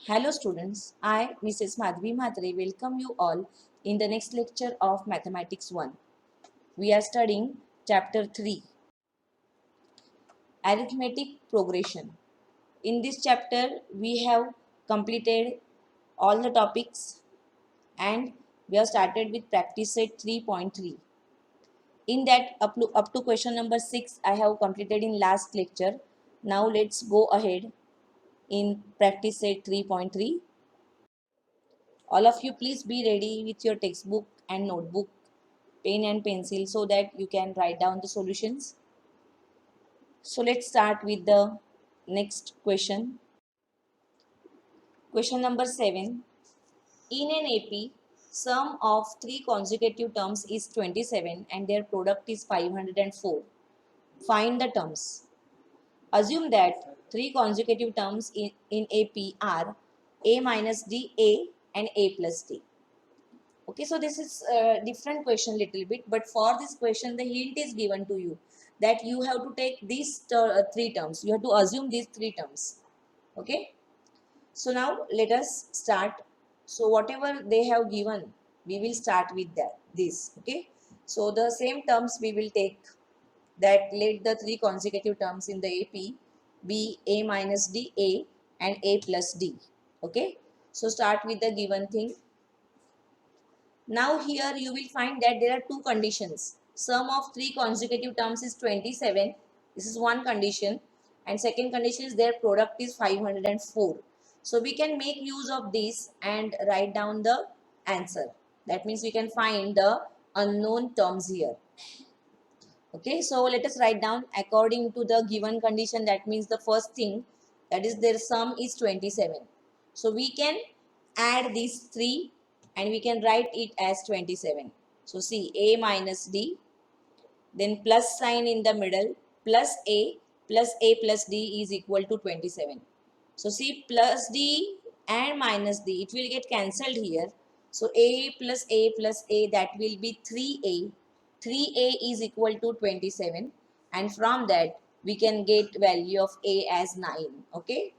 Hello students, I Mrs. Madhvi Mhatre welcome you all in the next lecture of Mathematics 1. We are studying chapter 3, Arithmetic Progression. In this chapter we have completed all the topics and we have started with practice set 3.3. In that up to question number 6 I have completed in last lecture. Now let's go ahead in practice set 3.3. All of you please be ready with your textbook and notebook, pen and pencil so that you can write down the solutions. So let's start with the next question. Question number 7. In an AP, sum of three consecutive terms is 27 and their product is 504. Find the terms. Assume that three consecutive terms in AP are A minus D, A and A plus D. Okay, so this is a different question little bit, but for this question the hint is given to you that you have to take these three terms. You have to assume these three terms. Okay, so now let us start. So whatever they have given, we will start with this. Okay, so the same terms we will take, that let the three consecutive terms in the AP be A minus D, A and A plus D. Okay, so start with the given thing. Now here you will find that there are two conditions. Sum of three consecutive terms is 27. This is one condition. And second condition is their product is 504. So we can make use of this and write down the answer. That means we can find the unknown terms here. Okay, so let us write down according to the given condition. That means the first thing, that is their sum is 27. So we can add these three and we can write it as 27. So see, A minus D, then plus sign in the middle, plus A plus D is equal to 27. So see, plus D and minus D, it will get cancelled here. So A plus A, that will be 3A. 3A is equal to 27. And from that, we can get value of A as 9. Okay.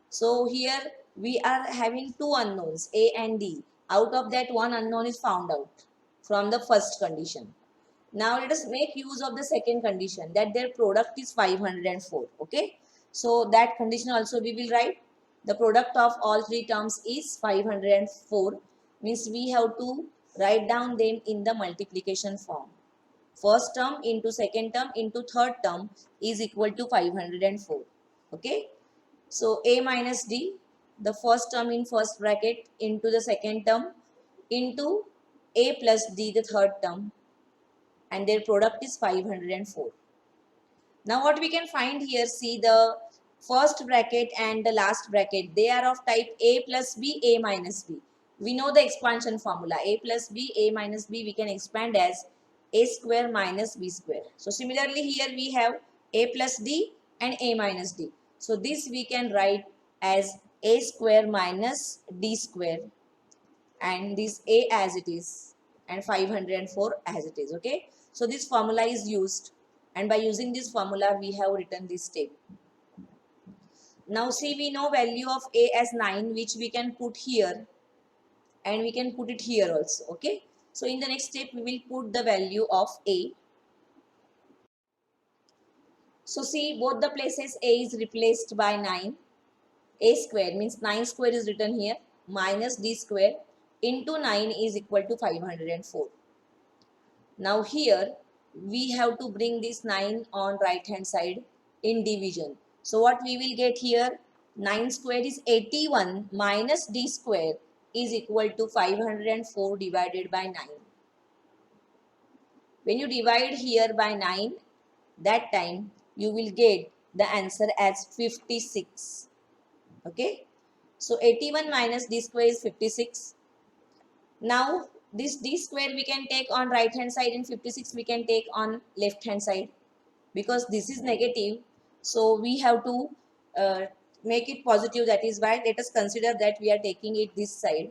So here we are having two unknowns, A and D. Out of that, one unknown is found out from the first condition. Now let us make use of the second condition, that their product is 504. Okay. So that condition also we will write. The product of all three terms is 504. Means we have to write down them in the multiplication form. First term into second term into third term is equal to 504. Okay. So A minus D, the first term in first bracket, into the second term into A plus D, the third term, and their product is 504. Now what we can find here, see the first bracket and the last bracket, they are of type A plus B, A minus B. We know the expansion formula, A plus B, A minus B, we can expand as A square minus B square. So similarly here we have A plus D and A minus D. So this we can write as A square minus D square, and this A as it is and 504 as it is. Okay, so this formula is used, and by using this formula we have written this step. Now see, we know value of A as 9, which we can put here and we can put it here also. Okay, so in the next step we will put the value of A. So see, both the places A is replaced by 9. A square means 9 square is written here, minus D square into 9 is equal to 504. Now here we have to bring this 9 on right hand side in division. So what we will get here, 9 square is 81 minus D square is equal to 504 divided by 9. When you divide here by 9, that time you will get the answer as 56. Okay. So 81 minus D square is 56. Now this D square we can take on right hand side and 56 we can take on left hand side, because this is negative. So we have to make it positive. That is why let us consider that we are taking it this side.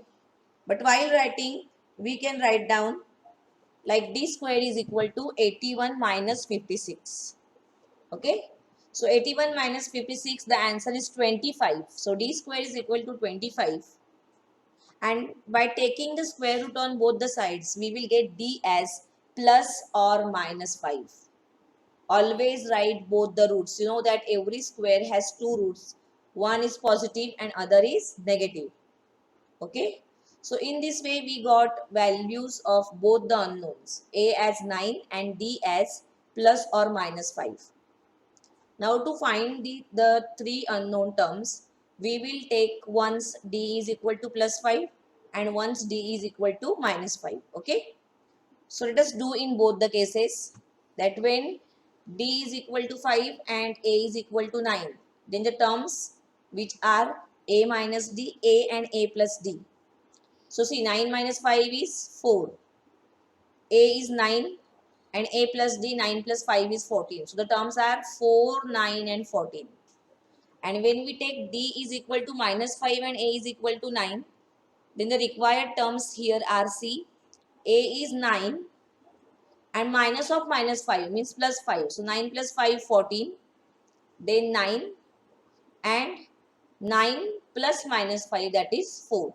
But while writing, we can write down like D square is equal to 81 minus 56. Okay. So 81 minus 56, the answer is 25. So d square is equal to 25. And by taking the square root on both the sides, we will get d as plus or minus 5. Always write both the roots. You know that every square has two roots. One is positive and other is negative. Okay. So in this way we got values of both the unknowns. A as 9 and D as plus or minus 5. Now to find the three unknown terms, we will take once D is equal to plus 5 and once D is equal to minus 5. Okay. So let us do in both the cases that when D is equal to 5 and A is equal to 9, then the terms which are A minus D, A and A plus D. So see, 9 minus 5 is 4. A is 9 and A plus D, 9 plus 5 is 14. So the terms are 4, 9 and 14. And when we take D is equal to minus 5 and A is equal to 9, then the required terms here are C. A is 9 and minus of minus 5 means plus 5. So 9 plus 5, 14. Then 9 and 9 plus minus 5, that is 4.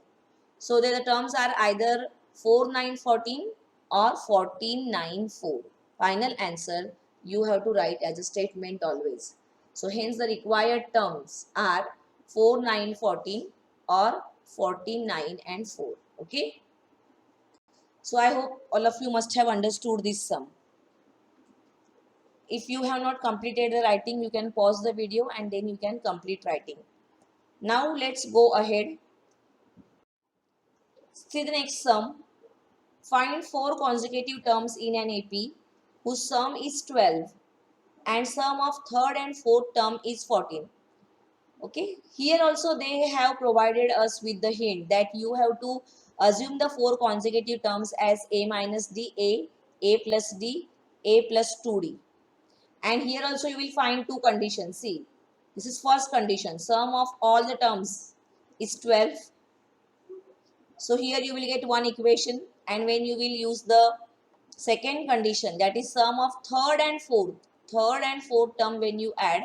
So the terms are either 4, 9, 14 or 14, 9, 4. Final answer you have to write as a statement always. So hence the required terms are 4, 9, 14 or 14, 9 and 4. Okay. So I hope all of you must have understood this sum. If you have not completed the writing, you can pause the video and then you can complete writing. Now let's go ahead. See the next sum. Find 4 consecutive terms in an AP whose sum is 12 and sum of third and fourth term is 14. Okay. Here also they have provided us with the hint that you have to assume the 4 consecutive terms as A minus D, A plus D, A plus 2D. And here also you will find two conditions. See, this is first condition. Sum of all the terms is 12. So here you will get one equation, and when you will use the second condition, that is sum of third and fourth term, when you add,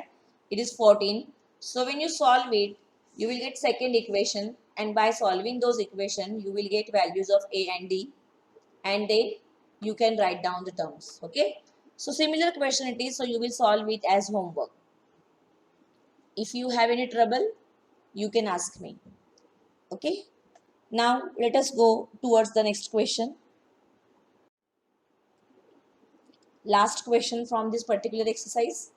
it is 14. So when you solve it, you will get second equation, and by solving those equations, you will get values of A and D, and then you can write down the terms. Okay. So similar question it is, so you will solve it as homework. If you have any trouble, you can ask me. Okay. Now let us go towards the next question. Last question from this particular exercise.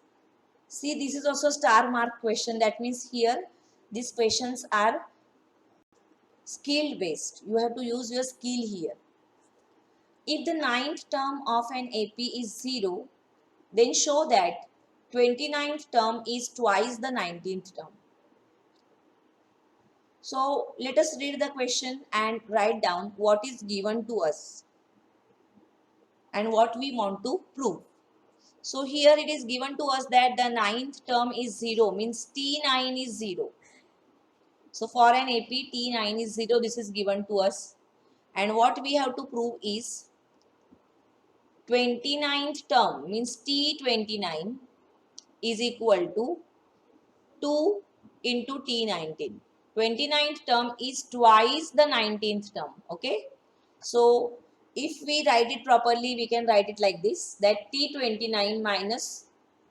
See, this is also star mark question. That means here these questions are skill based. You have to use your skill here. If the ninth term of an AP is 0, then show that 29th term is twice the 19th term. So let us read the question and write down what is given to us and what we want to prove. So here it is given to us that the ninth term is 0, means T9 is 0. So for an AP, T9 is 0, this is given to us. And what we have to prove is 29th term, means T29 is equal to 2 into T19. 29th term is twice the 19th term. Okay. So if we write it properly, we can write it like this, that T29 minus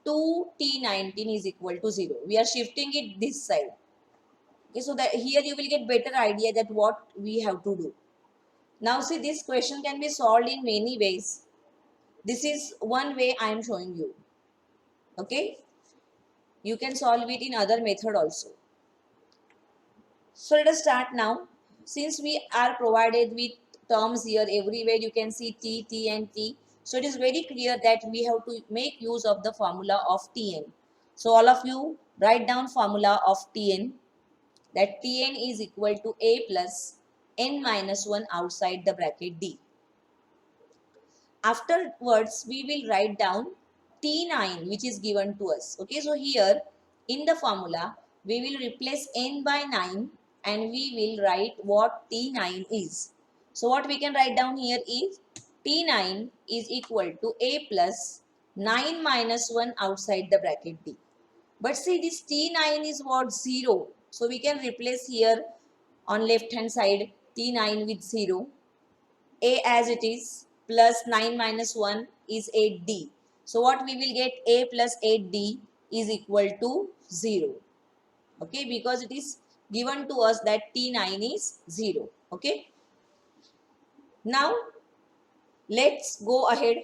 2T19 is equal to 0. We are shifting it this side. Okay, so that here you will get better idea that what we have to do. Now see, this question can be solved in many ways. This is one way I am showing you. Okay. You can solve it in other method also. So let us start now. Since we are provided with terms here everywhere, you can see T, T and T. So it is very clear that we have to make use of the formula of Tn. So all of you write down formula of Tn, that Tn is equal to A plus n minus 1 outside the bracket D. Afterwards, we will write down T9 which is given to us. Okay, so here in the formula, we will replace n by 9 and we will write what T9 is. So what we can write down here is T9 is equal to A plus 9 minus 1 outside the bracket D. But see, this T9 is what? 0. So we can replace here on left hand side T9 with 0. A as it is plus 9 minus 1 is 8D. So what we will get? A plus 8D is equal to 0. Okay, because it is given to us that T9 is 0. Okay. Now let's go ahead.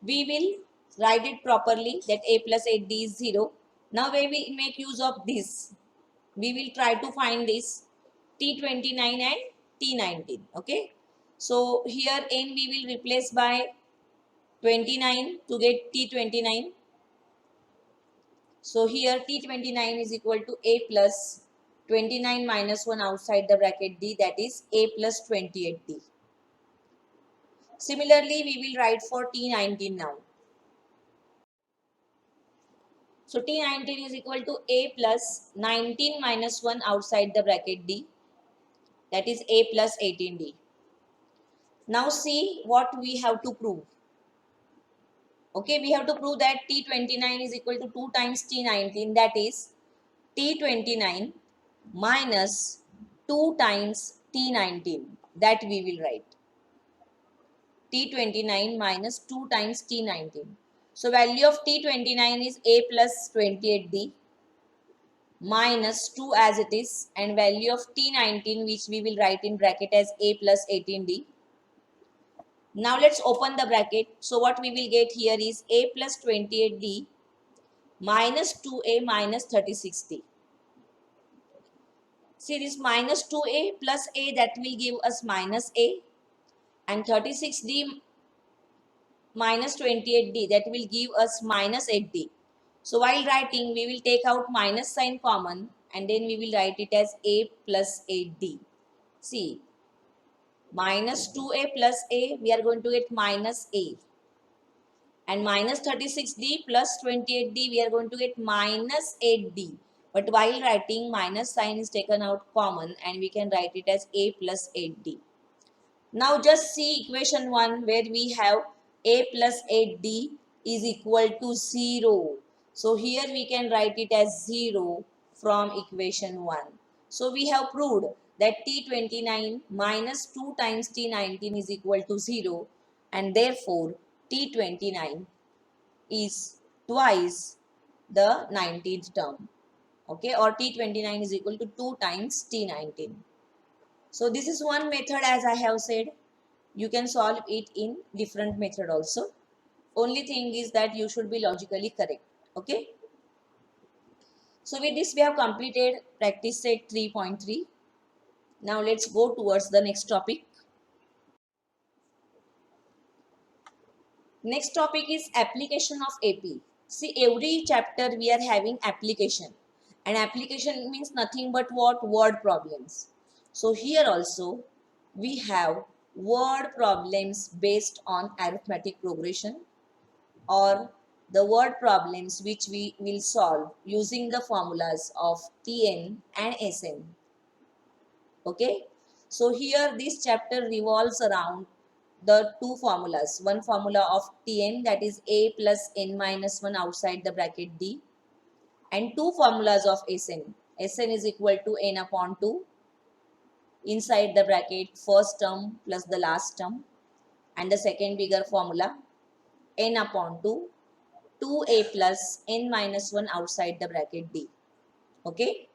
We will write it properly that A plus 8D is 0. Now we will make use of this. We will try to find this T29 and T19. Okay. So here n we will replace by 29 to get T29. So here T29 is equal to A plus 29 minus 1 outside the bracket D, that is A plus 28D. Similarly, we will write for T19 now. So T19 is equal to A plus 19 minus 1 outside the bracket D, that is A plus 18D. Now see what we have to prove. Okay, we have to prove that T29 is equal to 2 times T19, that is T29 minus 2 times T19, that we will write. T29 minus 2 times T19. So value of T29 is A plus 28D minus 2 as it is, and value of T19 which we will write in bracket as A plus 18D. Now let's open the bracket. So what we will get here is A plus 28D minus 2A minus 36D. See this minus 2A plus A, that will give us minus A, and 36D minus 28D, that will give us minus 8D. So while writing, we will take out minus sign common and then we will write it as A plus 8D. See, minus 2A plus A, we are going to get minus A. And minus 36D plus 28D, we are going to get minus 8D. But while writing, minus sign is taken out common and we can write it as A plus 8D. Now just see equation 1 where we have A plus 8D is equal to 0. So here we can write it as 0 from equation 1. So we have proved that T29 minus 2 times T19 is equal to 0, and therefore T29 is twice the 19th term. Okay, or T29 is equal to 2 times T19. So this is one method, as I have said. You can solve it in different method also. Only thing is that you should be logically correct. Okay. So with this we have completed practice set 3.3. Now let's go towards the next topic. Next topic is application of AP. See, every chapter we are having application. And application means nothing but what? Word problems. So here also we have word problems based on arithmetic progression, or the word problems which we will solve using the formulas of Tn and Sn. Okay. So here this chapter revolves around the two formulas. One formula of Tn, that is A plus n minus 1 outside the bracket D, and two formulas of Sn. Sn is equal to n upon 2 inside the bracket first term plus the last term, and the second bigger formula n upon 2 2a plus n minus 1 outside the bracket D. Okay.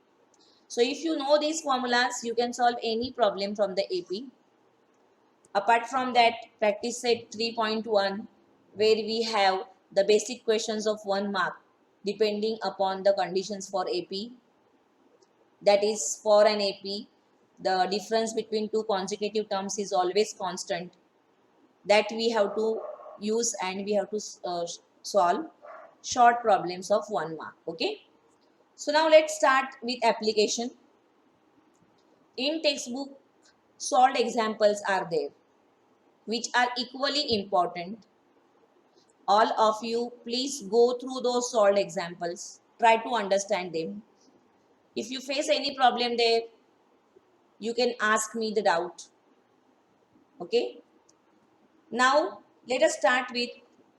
So if you know these formulas, you can solve any problem from the AP. Apart from that, practice set 3.1, where we have the basic questions of 1 mark depending upon the conditions for AP. That is, for an AP, the difference between two consecutive terms is always constant. That we have to use, and we have to solve short problems of 1 mark. Okay. So now let's start with application. In textbook, solved examples are there which are equally important. All of you, please go through those solved examples. Try to understand them. If you face any problem there, you can ask me the doubt. Okay. Now let us start with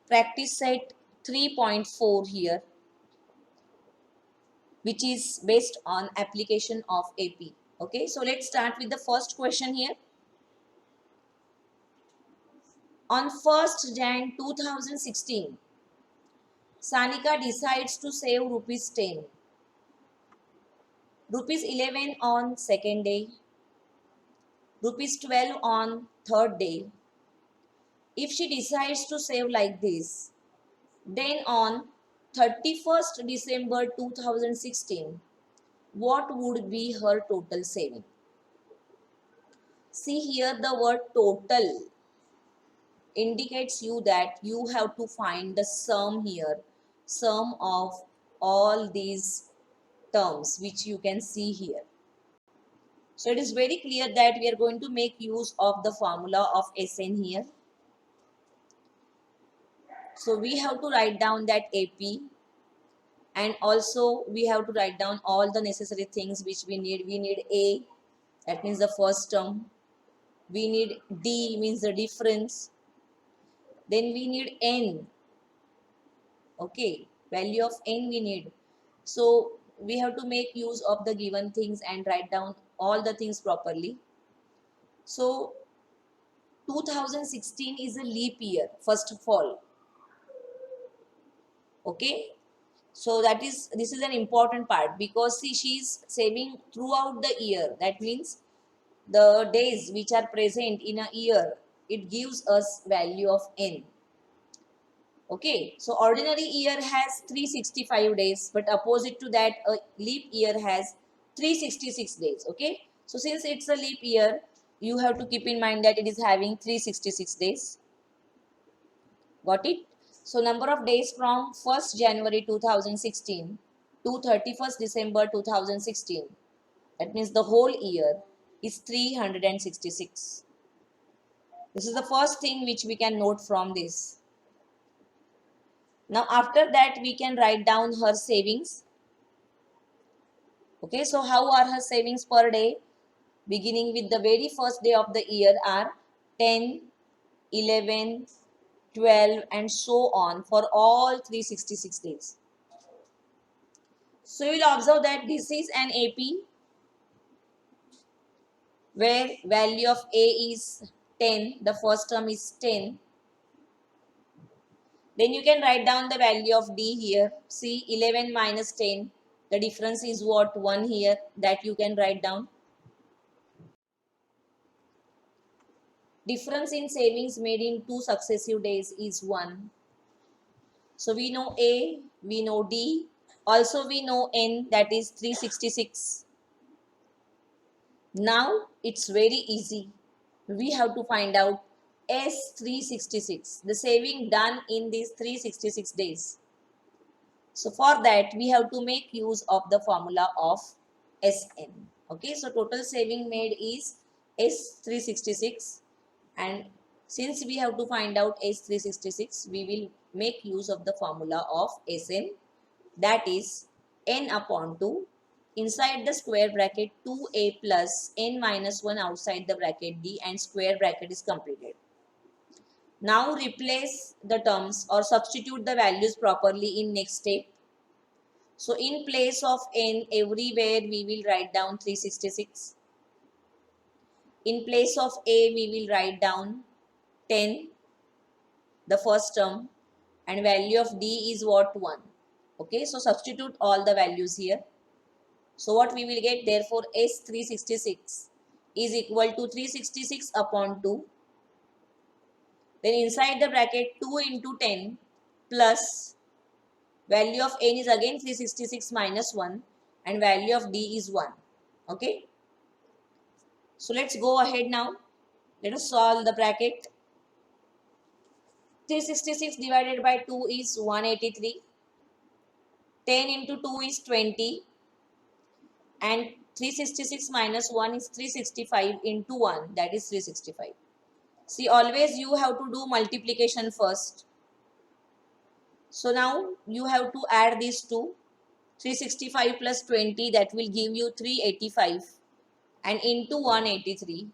practice set 3.4 here. which is based on application of AP. Okay, so let's start with the first question here. On 1st Jan 2016, Sanika decides to save rupees 10, rupees 11 on second day, rupees 12 on third day. If she decides to save like this, then on 31st December 2016, what would be her total saving? See here, the word total indicates you that you have to find the sum here, sum of all these terms which you can see here. So it is very clear that we are going to make use of the formula of SN here. So we have to write down that AP, and also we have to write down all the necessary things which we need. We need A, that means the first term. We need D, means the difference. Then we need N. Okay, value of N we need. So we have to make use of the given things and write down all the things properly. So 2016 is a leap year, first of all. Okay, so this is an important part, because see, she is saving throughout the year. That means the days which are present in a year, it gives us value of N. Okay, so ordinary year has 365 days, but opposite to that, a leap year has 366 days. Okay, so since it's a leap year, you have to keep in mind that it is having 366 days. Got it? So number of days from 1st January 2016 to 31st December 2016, that means the whole year, is 366. This is the first thing which we can note from this. Now after that, we can write down her savings. Okay, so how are her savings per day? Beginning with the very first day of the year are 10, 11, 12 and so on for all 366 days. So you will observe that this is an AP where value of A is 10, the first term is 10. Then you can write down the value of D here. See, 11 minus 10, the difference is what? 1 here, that you can write down. Difference in savings made in 2 successive days is 1. So we know A, we know D, also we know N, that is 366. Now it's very easy. We have to find out S366, the saving done in these 366 days. So for that, we have to make use of the formula of SN. Okay, so total saving made is S366, and since we have to find out S366, we will make use of the formula of SN, that is N upon 2. Inside the square bracket 2A plus N minus 1 outside the bracket D, and square bracket is completed. Now replace the terms or substitute the values properly in next step. So in place of N, everywhere we will write down 366. In place of A, we will write down 10, the first term, and value of D is what? 1. Okay, so substitute all the values here. So what we will get, therefore S366 is equal to 366 upon 2. Then inside the bracket 2 into 10 plus value of N is again 366 minus 1, and value of D is 1. Okay. So let's go ahead now. Let us solve the bracket. 366 divided by 2 is 183. 10 into 2 is 20. And 366 minus 1 is 365 into 1, that is 365. See, always you have to do multiplication first. So now you have to add these two. 365 plus 20, that will give you 385, and into 183,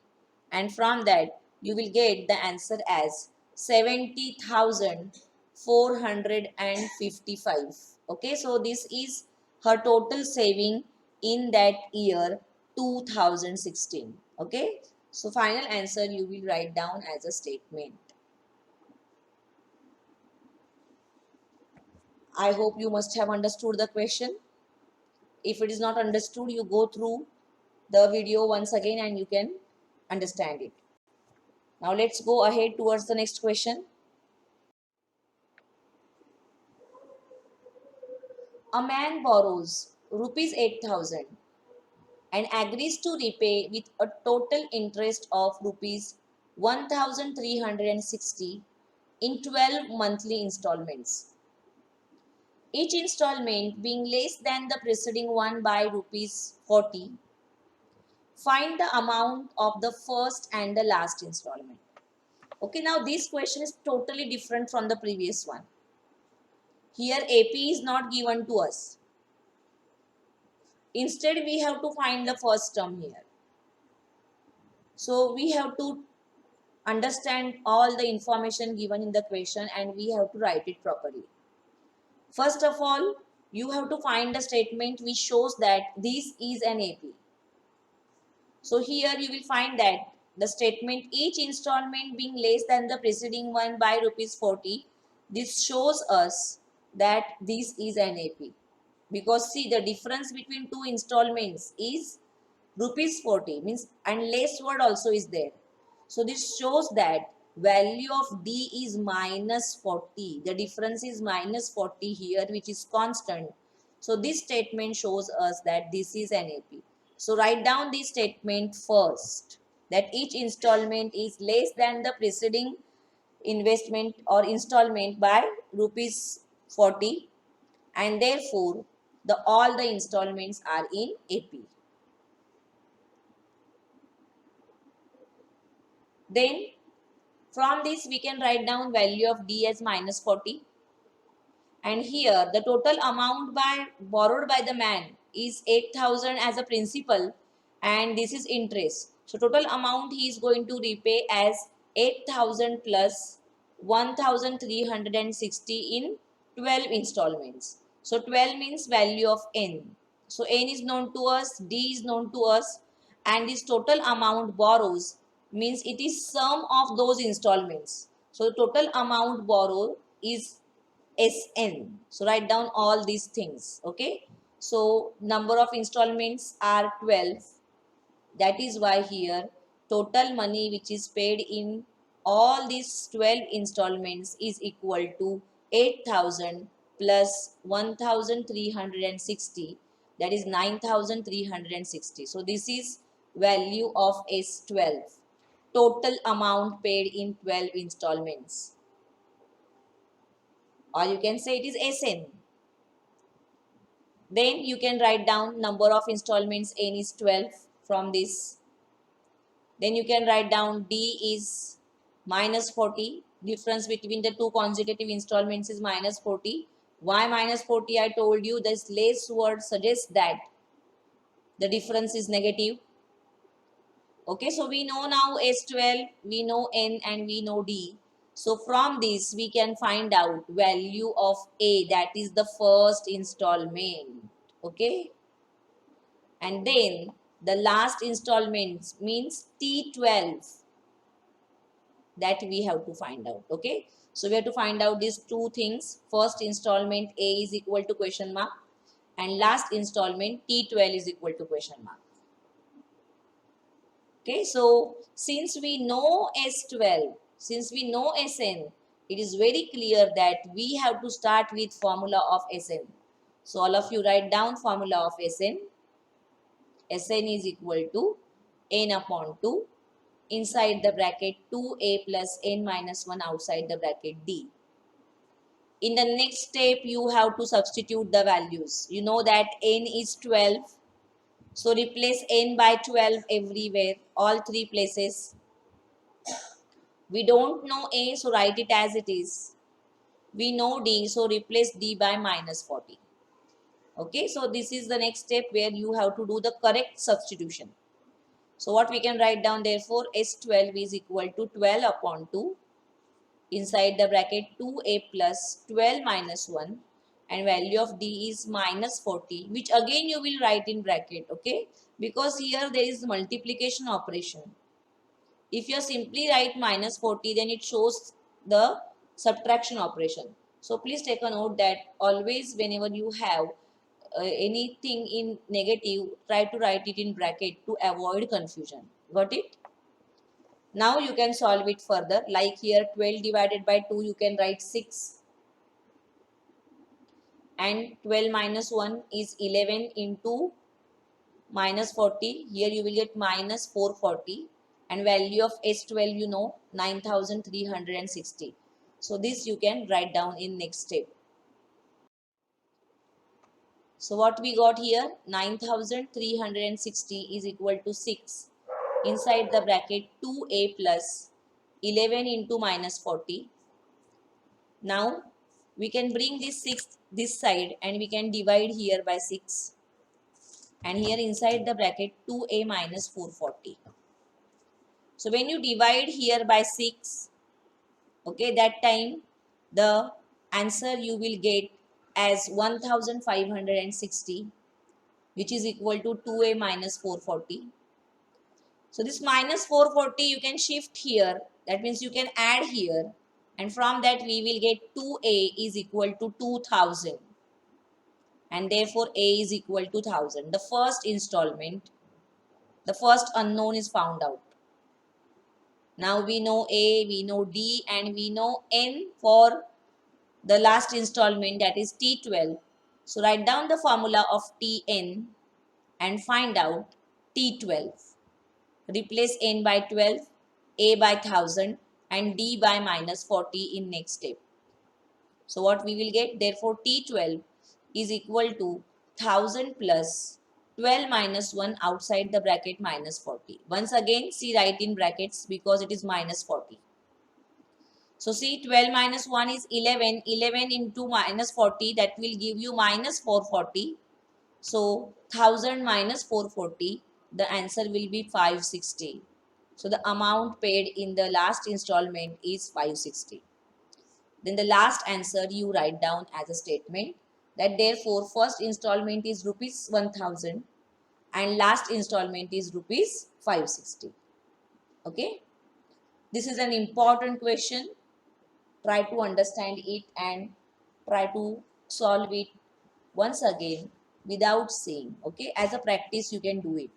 and from that you will get the answer as 70,455. Okay, so this is her total saving in that year 2016. Okay, so final answer you will write down as a statement. I hope you must have understood the question. If it is not understood, you go through the video once again and you can understand it. Now let's go ahead towards the next question. A man borrows rupees 8,000 and agrees to repay with a total interest of rupees 1,360 in 12 monthly installments, each installment being less than the preceding one by rupees 40. Find the amount of the first and the last installment. Okay, now this question is totally different from the previous one. Here AP is not given to us. Instead, we have to find the first term here. So we have to understand all the information given in the question and we have to write it properly. First of all, you have to find a statement which shows that this is an AP. So here you will find that the statement each installment being less than the preceding one by rupees 40. This shows us that this is an AP. Because see, the difference between two installments is rupees 40 means, and less word also is there. So this shows that value of D is minus 40. The difference is minus 40 here, which is constant. So this statement shows us that this is an AP. So write down this statement first, that each installment is less than the preceding investment or installment by rupees 40, and therefore all the installments are in AP. Then from this we can write down value of D as minus 40, and here the total amount borrowed by the man is 8,000 as a principal and this is interest. So total amount he is going to repay as 8,000 plus 1,360 in 12 installments. So 12 means value of N. So N is known to us, D is known to us, and this total amount borrows means it is sum of those installments. So total amount borrowed is SN. So write down all these things. Okay. So number of installments are 12. That is why here total money which is paid in all these 12 installments is equal to 8,000 plus 1,360, that is 9,360. So this is value of S12, total amount paid in 12 installments, or you can say it is SN. Then you can write down number of installments, N is 12 from this. Then you can write down D is minus 40. Difference between the two consecutive installments is minus 40. Why minus 40? I told you this less word suggests that the difference is negative. Okay, so we know now S12, we know N and we know D. So from this we can find out value of A, that is the first installment. Okay, and then the last installment means T12, that we have to find out. Okay, so we have to find out these two things. First installment A is equal to question mark and last installment T12 is equal to question mark. Okay, so since we know S12, since we know SN, it is very clear that we have to start with formula of SN. So all of you write down formula of SN. SN is equal to N upon 2, inside the bracket 2A plus N minus 1, outside the bracket D. In the next step, you have to substitute the values. You know that N is 12. So replace N by 12 everywhere, all three places. We don't know A, so write it as it is. We know D, so replace D by minus 40. Okay, so this is the next step where you have to do the correct substitution. So what we can write down, therefore S12 is equal to 12 upon 2, inside the bracket 2A plus 12 minus 1. and value of D is minus 40, which again you will write in bracket, okay? Because here there is multiplication operation. If you simply write minus 40, then it shows the subtraction operation. So please take a note that always whenever you have anything in negative, try to write it in bracket to avoid confusion. Got it? Now you can solve it further. Like here 12 divided by 2, you can write 6. And 12 minus 1 is 11 into minus 40. Here you will get minus 440. And value of S12 you know 9360. So this you can write down in next step. So what we got here, 9360 is equal to 6. Inside the bracket 2a plus 11 into minus 40. Now we can bring this 6 this side and we can divide here by 6. And here inside the bracket 2a minus 440. So when you divide here by 6, okay, that time the answer you will get as 1560, which is equal to 2a minus 440. So this minus 440 you can shift here. That means you can add here. And from that we will get 2a is equal to 2000. And therefore a is equal to 1000. The first installment, the first unknown is found out. Now we know A, we know D, and we know N for the last installment, that is T12. So write down the formula of Tn and find out T12. Replace N by 12, A by 1000 and D by minus 40 in next step. So what we will get, therefore T12 is equal to 1000 plus 12 minus 1 outside the bracket minus 40. Once again, see write in brackets because it is minus 40. So see 12 minus 1 is 11. 11 into minus 40, that will give you minus 440. So 1000 minus 440, the answer will be 560. So the amount paid in the last installment is 560. Then the last answer you write down as a statement that therefore first installment is rupees 1000 and last installment is rupees 560. Okay, this is an important question. Try to understand it and try to solve it once again without seeing. Okay, as a practice you can do it.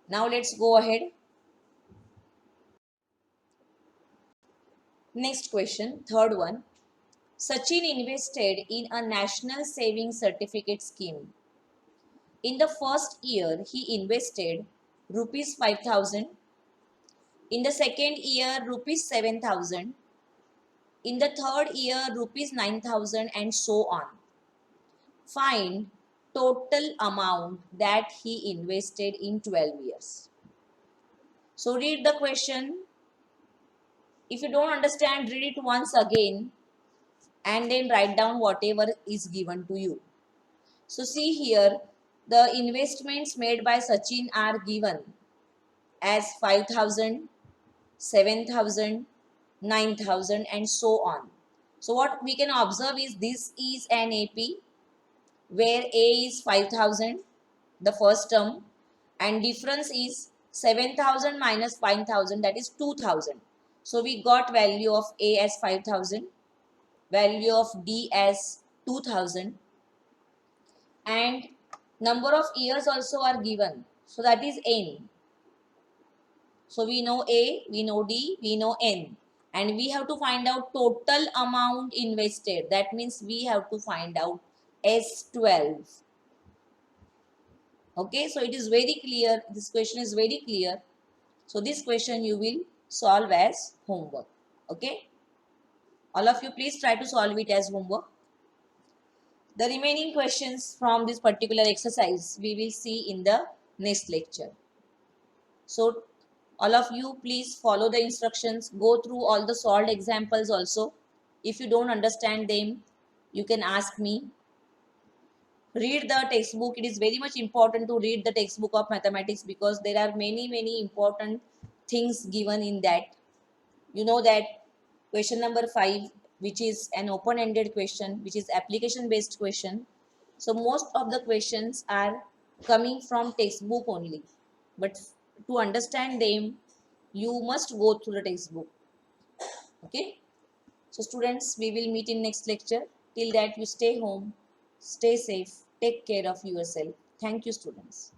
Now let's go ahead. Next question, third one. Sachin invested in a national savings certificate scheme. In the first year, he invested rupees 5,000. In the second year, rupees 7,000. In the third year, rupees 9,000 and so on. Find total amount that he invested in 12 years. So read the question. If you don't understand, read it once again and then write down whatever is given to you. So see here, the investments made by Sachin are given as 5,000, 7,000, 9,000 and so on. So what we can observe is this is an AP where A is 5,000, the first term, and difference is 7,000 minus 5,000, that is 2,000. So we got value of A as 5,000, value of D as 2,000 and number of years also are given. So that is N. So we know A, we know D, we know N. And we have to find out total amount invested. That means we have to find out S12. Okay, so it is very clear. This question is very clear. So this question you will solve as homework. Okay. All of you please try to solve it as homework. The remaining questions from this particular exercise we will see in the next lecture. So all of you please follow the instructions, go through all the solved examples also. If you don't understand them, you can ask me. Read the textbook. It is very much important to read the textbook of mathematics because there are many important things given in that. You know that question number 5 which is an open-ended question, which is application-based question. So most of the questions are coming from textbook only. But to understand them, you must go through the textbook. Okay. So students, we will meet in next lecture. Till that, you stay home, stay safe, take care of yourself. Thank you, students.